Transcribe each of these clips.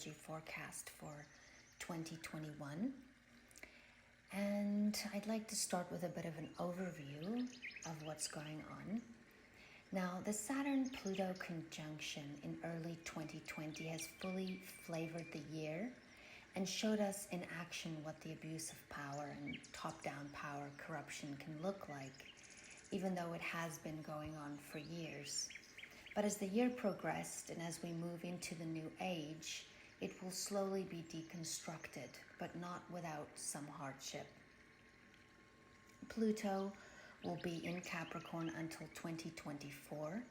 astrology forecast for 2021. And I'd like to start with a bit of an overview of what's going on. Now, the Saturn-Pluto conjunction in early 2020 has fully flavored the year and showed us in action what the abuse of power and top-down power corruption can look like, even though it has been going on for years. But as the year progressed and as we move into the new age, it will slowly be deconstructed, but not without some hardship. Pluto will be in Capricorn until 2024,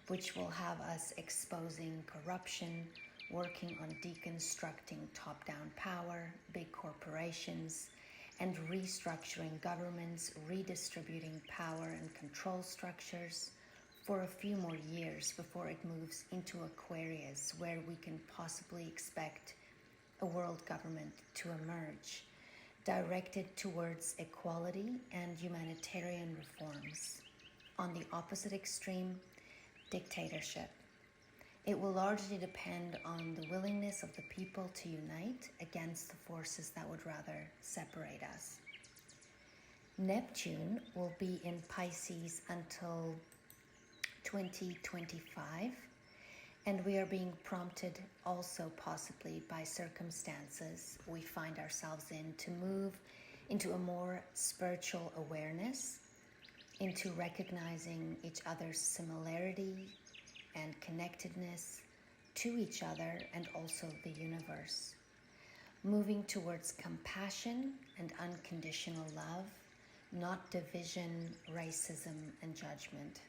which will have us exposing corruption, working on deconstructing top-down power, big corporations, and restructuring governments, redistributing power and control structures for a few more years before it moves into Aquarius, where we can possibly expect a world government to emerge, directed towards equality and humanitarian reforms. On the opposite extreme, dictatorship. It will largely depend on the willingness of the people to unite against the forces that would rather separate us. Neptune will be in Pisces until 2025, and we are being prompted also possibly by circumstances we find ourselves in to move into a more spiritual awareness, into recognizing each other's similarity and connectedness to each other and also the universe, moving towards compassion and unconditional love, not division, racism, and judgment.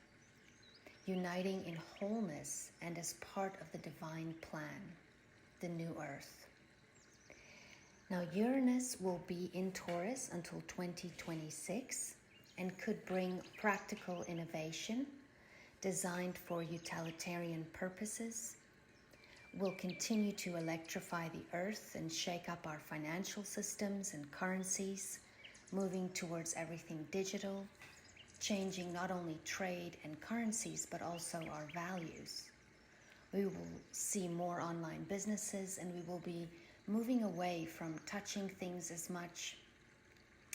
Uniting in wholeness and as part of the divine plan, the new earth. Now, Uranus will be in Taurus until 2026 and could bring practical innovation designed for utilitarian purposes, will continue to electrify the earth and shake up our financial systems and currencies, moving towards everything digital, changing not only trade and currencies, but also our values. We will see more online businesses, and we will be moving away from touching things as much.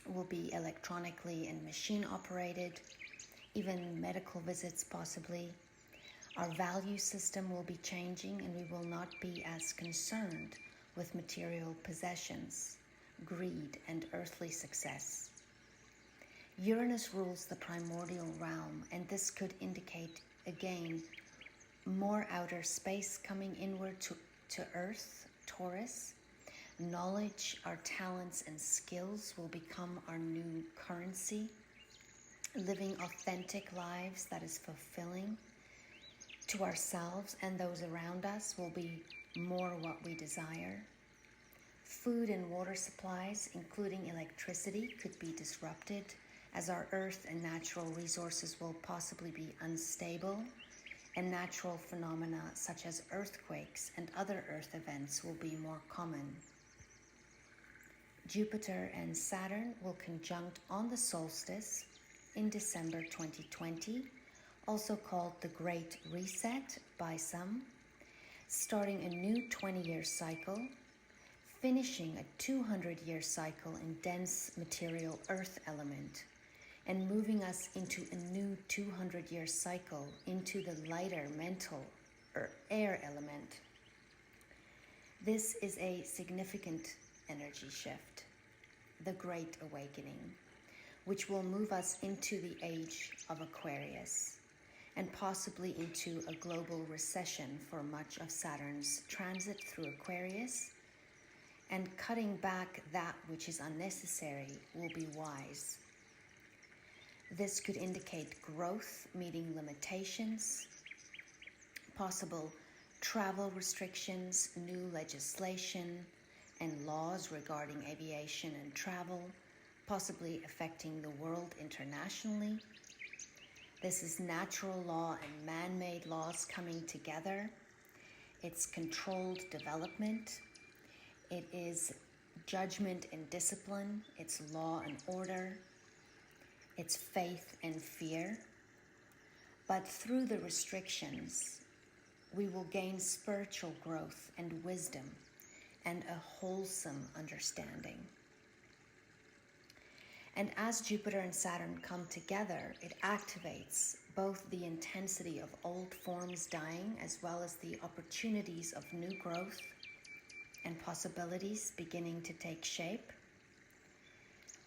Will be electronically and machine operated, even medical visits possibly. Our value system will be changing, and we will not be as concerned with material possessions, greed, and earthly success. Uranus rules the primordial realm, and this could indicate, again, more outer space coming inward to Earth, Taurus. Knowledge, our talents and skills will become our new currency. Living authentic lives that is fulfilling to ourselves and those around us will be more what we desire. Food and water supplies, including electricity, could be disrupted, as our earth and natural resources will possibly be unstable, and natural phenomena such as earthquakes and other earth events will be more common. Jupiter and Saturn will conjunct on the solstice in December 2020, also called the Great Reset by some, starting a new 20-year cycle, finishing a 200-year cycle in dense material earth element, and moving us into a new 200-year cycle into the lighter mental or air element. This is a significant energy shift, the Great Awakening, which will move us into the age of Aquarius and possibly into a global recession for much of Saturn's transit through Aquarius, and cutting back that which is unnecessary will be wise. This could indicate growth meeting limitations, possible travel restrictions, new legislation and laws regarding aviation and travel, possibly affecting the world internationally. This is natural law and man-made laws coming together. It's controlled development. It is judgment and discipline. It's law and order. It's faith and fear. But through the restrictions, we will gain spiritual growth and wisdom and a wholesome understanding. And as Jupiter and Saturn come together, it activates both the intensity of old forms dying as well as the opportunities of new growth and possibilities beginning to take shape.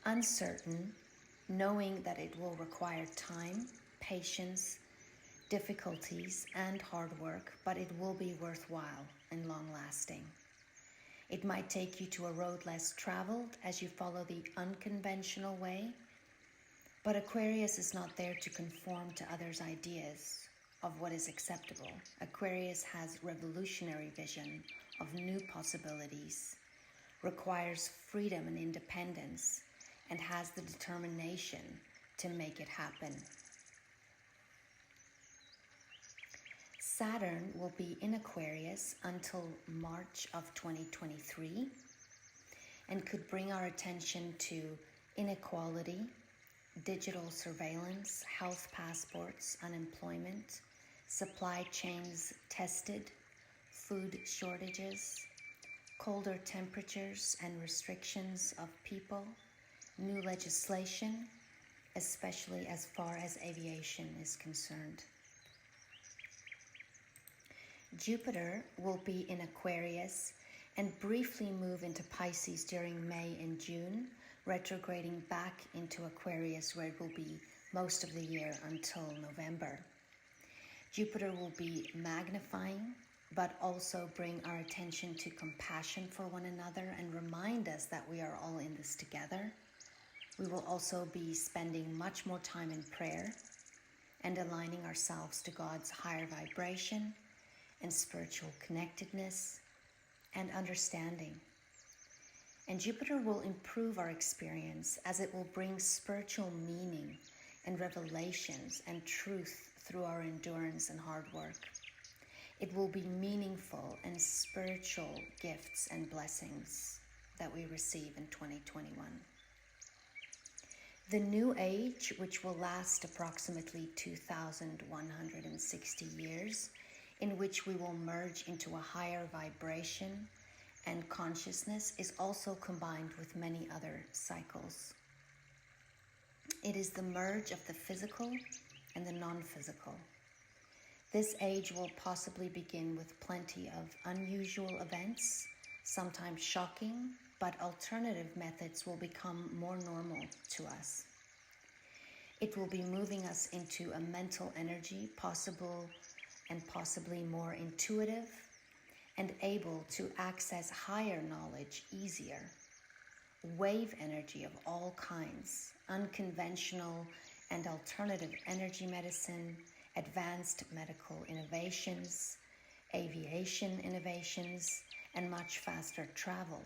Uncertain, knowing that it will require time, patience, difficulties, and hard work, but it will be worthwhile and long-lasting. It might take you to a road less traveled as you follow the unconventional way, but Aquarius is not there to conform to others' ideas of what is acceptable. Aquarius has revolutionary vision of new possibilities, requires freedom and independence, and has the determination to make it happen. Saturn will be in Aquarius until March of 2023 and could bring our attention to inequality, digital surveillance, health passports, unemployment, supply chains tested, food shortages, colder temperatures and restrictions of people, new legislation, especially as far as aviation is concerned. Jupiter will be in Aquarius and briefly move into Pisces during May and June, retrograding back into Aquarius where it will be most of the year until November. Jupiter will be magnifying, but also bring our attention to compassion for one another and remind us that we are all in this together. We will also be spending much more time in prayer and aligning ourselves to God's higher vibration and spiritual connectedness and understanding. And Jupiter will improve our experience as it will bring spiritual meaning and revelations and truth through our endurance and hard work. It will be meaningful and spiritual gifts and blessings that we receive in 2021. The new age, which will last approximately 2,160 years, in which we will merge into a higher vibration and consciousness, is also combined with many other cycles. It is the merge of the physical and the non-physical. This age will possibly begin with plenty of unusual events, sometimes shocking, but alternative methods will become more normal to us. It will be moving us into a mental energy, possibly more intuitive and able to access higher knowledge easier. Wave energy of all kinds, unconventional and alternative energy medicine, advanced medical innovations, aviation innovations, and much faster travel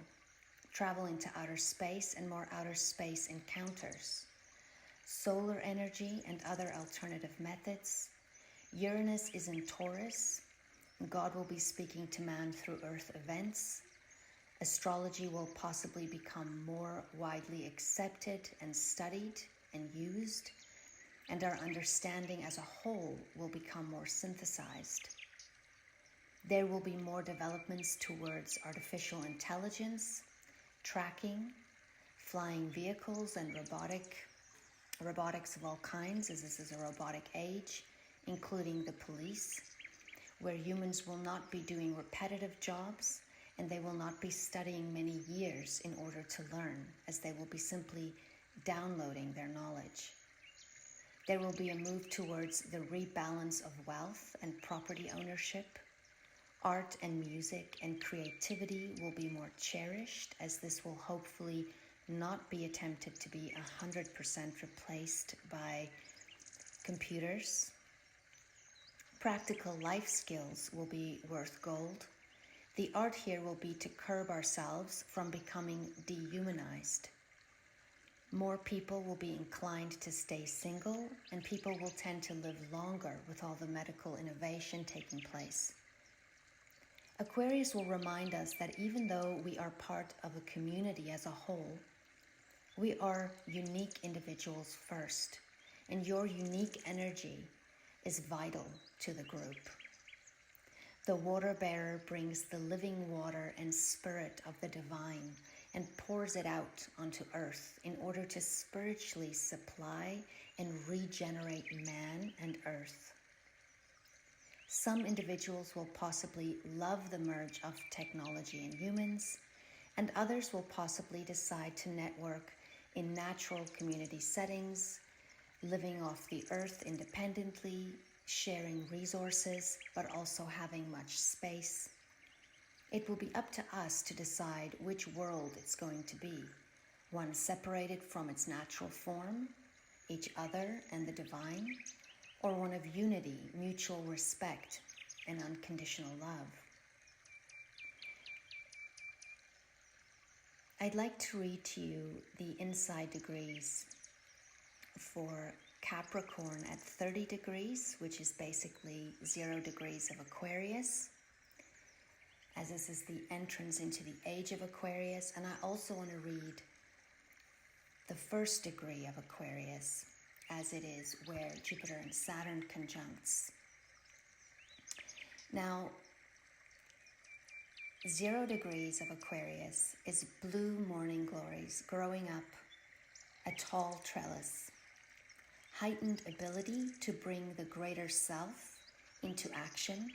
into outer space and more outer space encounters, solar energy and other alternative methods. Uranus is in Taurus. God will be speaking to man through Earth events. Astrology will possibly become more widely accepted and studied and used, and our understanding as a whole will become more synthesized. There will be more developments towards artificial intelligence, tracking, flying vehicles, and robotics of all kinds, as this is a robotic age, including the police, where humans will not be doing repetitive jobs and they will not be studying many years in order to learn, as they will be simply downloading their knowledge. There will be a move towards the rebalance of wealth and property ownership. Art and music and creativity will be more cherished, as this will hopefully not be attempted to be 100% replaced by computers. Practical life skills will be worth gold. The art here will be to curb ourselves from becoming dehumanized. More people will be inclined to stay single, and people will tend to live longer with all the medical innovation taking place. Aquarius will remind us that even though we are part of a community as a whole, we are unique individuals first, and your unique energy is vital to the group. The water bearer brings the living water and spirit of the divine and pours it out onto earth in order to spiritually supply and regenerate man and earth. Some individuals will possibly love the merge of technology and humans, and others will possibly decide to network in natural community settings, living off the earth independently, sharing resources, but also having much space. It will be up to us to decide which world it's going to be, one separated from its natural form, each other and the divine, or one of unity, mutual respect, and unconditional love. I'd like to read to you the inside degrees for Capricorn at 30 degrees, which is basically 0 degrees of Aquarius, as this is the entrance into the age of Aquarius. And I also want to read the first degree of Aquarius, as it is where Jupiter and Saturn conjuncts. Now, 0 degrees of Aquarius is blue morning glories growing up a tall trellis, heightened ability to bring the greater self into action,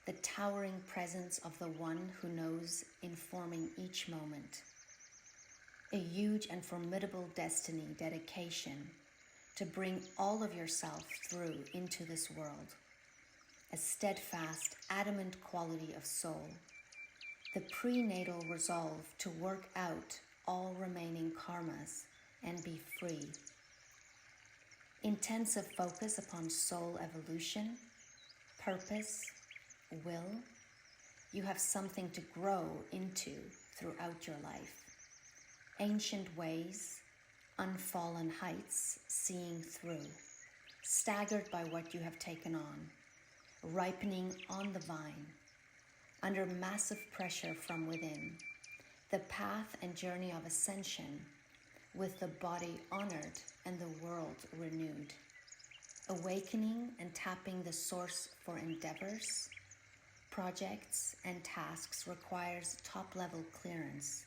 the towering presence of the one who knows, informing each moment, a huge and formidable destiny, dedication to bring all of yourself through into this world, a steadfast, adamant quality of soul, the prenatal resolve to work out all remaining karmas and be free, intensive focus upon soul evolution, purpose, will. You have something to grow into throughout your life. Ancient ways, unfallen heights, seeing through, staggered by what you have taken on, ripening on the vine, under massive pressure from within, the path and journey of ascension, with the body honored and the world renewed, awakening and tapping the source for endeavors, projects, and tasks requires top-level clearance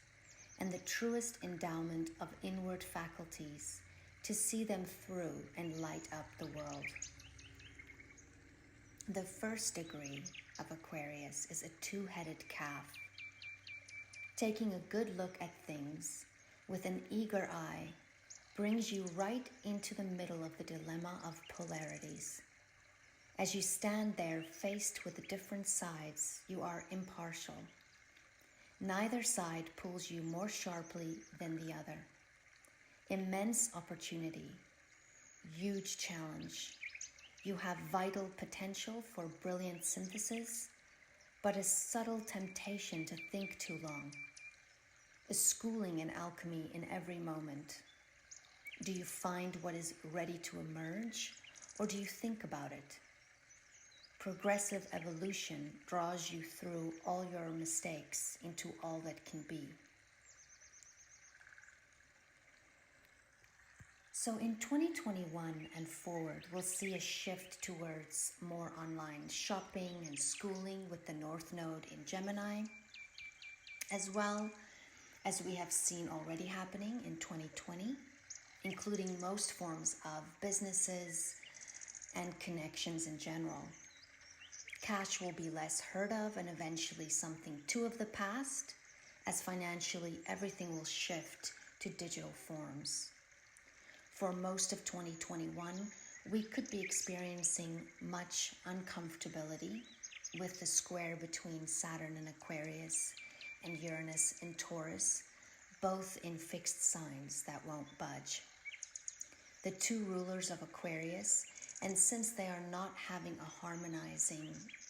and the truest endowment of inward faculties to see them through and light up the world. The first degree of Aquarius is a two-headed calf, taking a good look at things with an eager eye brings you right into the middle of the dilemma of polarities. As you stand there faced with the different sides, you are impartial. Neither side pulls you more sharply than the other. Immense opportunity, huge challenge. You have vital potential for brilliant synthesis, but a subtle temptation to think too long. A schooling in alchemy in every moment. Do you find what is ready to emerge, or do you think about it? Progressive evolution draws you through all your mistakes into all that can be. So in 2021 and forward, we'll see a shift towards more online shopping and schooling with the North Node in Gemini, as well as we have seen already happening in 2020, including most forms of businesses and connections in general. Cash will be less heard of and eventually something too of the past, as financially everything will shift to digital forms. For most of 2021, we could be experiencing much uncomfortability with the square between Saturn in Aquarius and Uranus in Taurus, both in fixed signs that won't budge. The two rulers of Aquarius, and since they are not having a harmonizing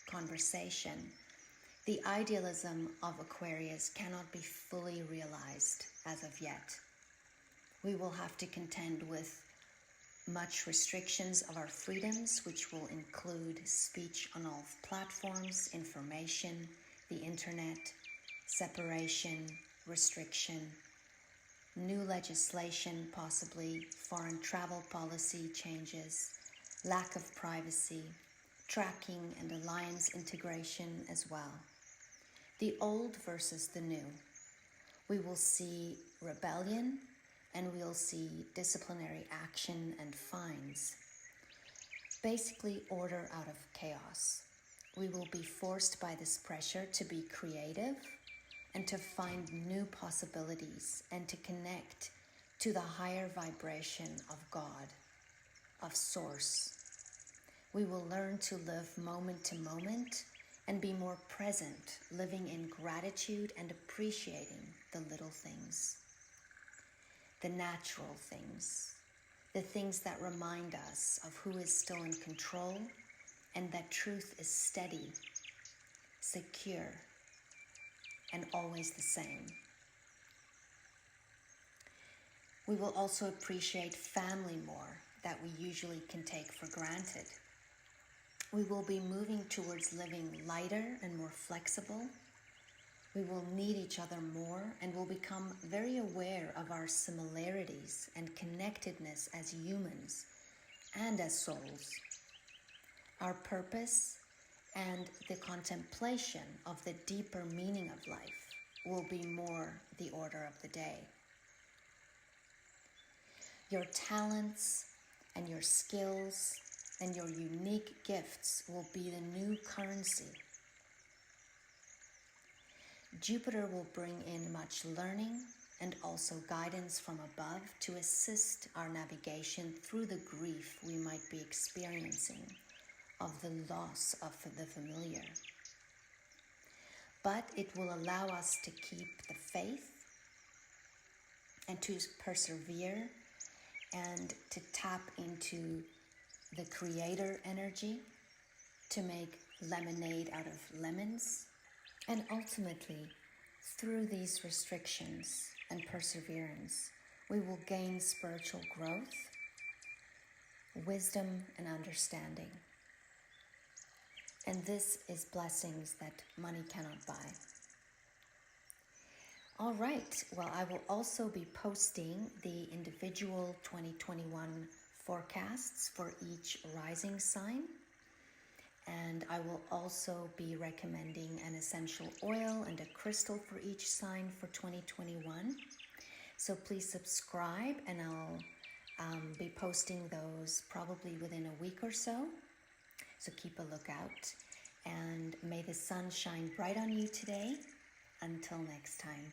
conversation, the idealism of Aquarius cannot be fully realized as of yet. We will have to contend with much restrictions of our freedoms, which will include speech on all platforms, information, the internet, separation, restriction, new legislation, possibly foreign travel policy changes, lack of privacy, tracking and alliance integration as well. The old versus the new. We will see rebellion and we'll see disciplinary action and fines. Basically, order out of chaos. We will be forced by this pressure to be creative and to find new possibilities and to connect to the higher vibration of God, of Source. We will learn to live moment to moment and be more present, living in gratitude and appreciating the little things, the natural things, the things that remind us of who is still in control and that truth is steady, secure, and always the same. We will also appreciate family more that we usually can take for granted. We will be moving towards living lighter and more flexible. We will need each other more and will become very aware of our similarities and connectedness as humans and as souls. Our purpose and the contemplation of the deeper meaning of life will be more the order of the day. Your talents and your skills and your unique gifts will be the new currency. Jupiter will bring in much learning and also guidance from above to assist our navigation through the grief we might be experiencing of the loss of the familiar. But it will allow us to keep the faith and to persevere and to tap into the creator energy to make lemonade out of lemons. And ultimately, through these restrictions and perseverance, we will gain spiritual growth, wisdom, and understanding. And this is blessings that money cannot buy. All right, well, I will also be posting the individual 2021 forecasts for each rising sign. And I will also be recommending an essential oil and a crystal for each sign for 2021. So please subscribe and I'll be posting those probably within a week or so. So keep a lookout and may the sun shine bright on you today. Until next time.